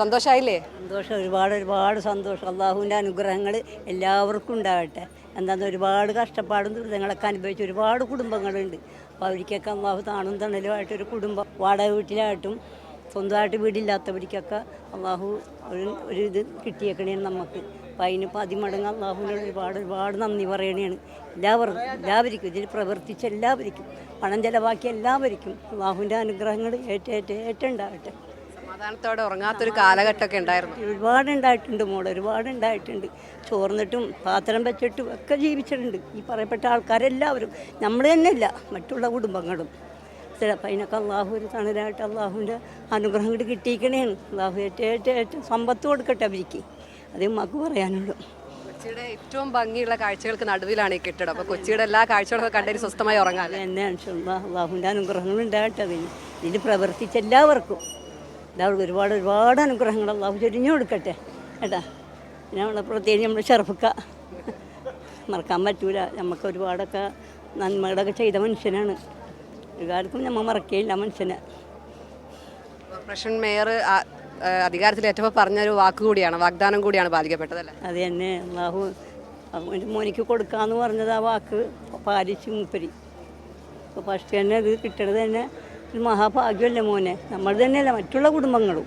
സന്തോഷമായില്ലേ? സന്തോഷം, ഒരുപാട് ഒരുപാട് സന്തോഷം. അള്ളാഹുവിൻ്റെ അനുഗ്രഹങ്ങൾ എല്ലാവർക്കും ഉണ്ടാകട്ടെ. എന്താണെന്ന് ഒരുപാട് കഷ്ടപ്പാടും ദുരിതങ്ങളൊക്കെ അനുഭവിച്ച ഒരുപാട് കുടുംബങ്ങളുണ്ട്. അപ്പോൾ അവർക്കൊക്കെ അള്ളാഹു താണും തണലുമായിട്ടൊരു കുടുംബം, വാടക വീട്ടിലായിട്ടും സ്വന്തമായിട്ട് വീടില്ലാത്തവർക്കൊക്കെ അള്ളാഹു ഒരു ഇത് കിട്ടിയേക്കണേണ് നമുക്ക്. അപ്പോൾ അതിന് പതിമടങ്ങ് അള്ളാഹുവിനോട് ഒരുപാട് ഒരുപാട് നന്ദി പറയണേണ് എല്ലാവർക്കും ഇതിൽ പ്രവർത്തിച്ച എല്ലാവർക്കും, പണം ചിലവാക്കിയ എല്ലാവർക്കും അള്ളാഹുവിൻ്റെ അനുഗ്രഹങ്ങൾ ഏറ്റുണ്ടാകട്ടെ. സമാധാനത്തോടെ ഉറങ്ങാത്തൊരു കാലഘട്ടമൊക്കെ ഉണ്ടായിരുന്നു. ഒരുപാടുണ്ടായിട്ടുണ്ട് മോളെ, ഒരുപാടുണ്ടായിട്ടുണ്ട്. ചോർന്നിട്ടും പാത്രം വെച്ചിട്ടും ഒക്കെ ജീവിച്ചിട്ടുണ്ട് ഈ പറയപ്പെട്ട ആൾക്കാരെല്ലാവരും. നമ്മൾ തന്നെയല്ല, മറ്റുള്ള കുടുംബങ്ങളും. അപ്പം അതിനൊക്കെ അള്ളാഹു ഒരു തണലായിട്ട് അള്ളാഹുവിൻ്റെ അനുഗ്രഹം കൊണ്ട് കിട്ടിയിരിക്കണേണ്. അള്ളാഹു ഏറ്റവും സമ്പത്ത് കൊടുക്കട്ടെ അവർക്ക്. അതേ നമുക്ക് പറയാനുള്ളൂ. കൊച്ചിയുടെ ഏറ്റവും ഭംഗിയുള്ള കാഴ്ചകൾക്ക് നടുവിലാണ് ഈ കെട്ടിടം. അപ്പോൾ കൊച്ചിയുടെ എല്ലാ കാഴ്ചകളൊക്കെ കണ്ടൊരു സ്വസ്ഥമായി ഉറങ്ങാൻ എന്നെയാണ് അള്ളാഹുവിൻ്റെ അനുഗ്രഹങ്ങൾ ഉണ്ടാകട്ടെ. ഇതിൽ പ്രവർത്തിച്ച എല്ലാവർക്കും ഒരുപാട് ഒരുപാട് അനുഗ്രഹങ്ങൾ അള്ളാഹു ചൊരിഞ്ഞു കൊടുക്കട്ടെ കേട്ടാ. പിന്നെ നമ്മളെ പ്രത്യേകിച്ച് നമ്മൾ ഷെർഫക്ക മറക്കാൻ പറ്റൂല. നമുക്ക് ഒരുപാടൊക്കെ നന്മകളൊക്കെ ചെയ്ത മനുഷ്യനാണ്. ഒരുപാടും നമ്മൾ മറക്കുകയില്ല മനുഷ്യനെ. കോർപ്പറേഷൻ മേയർ അധികാരത്തിലേറ്റപ്പോൾ പറഞ്ഞൊരു വാക്കുകൂടിയാണ്, വാഗ്ദാനം കൂടിയാണ് പാലിക്കപ്പെട്ടതല്ലേ? അത് തന്നെ അള്ളാഹു എൻ്റെ മോനിക്ക് കൊടുക്കാമെന്ന് പറഞ്ഞത് ആ വാക്ക് പാലിച്ചു മൂപ്പരി. അപ്പോൾ ഫസ്റ്റ് തന്നെ ഇത് കിട്ടണത് തന്നെ ഒരു മഹാഭാഗ്യമല്ലേ മോനെ. നമ്മൾ തന്നെയല്ല, മറ്റുള്ള കുടുംബങ്ങളും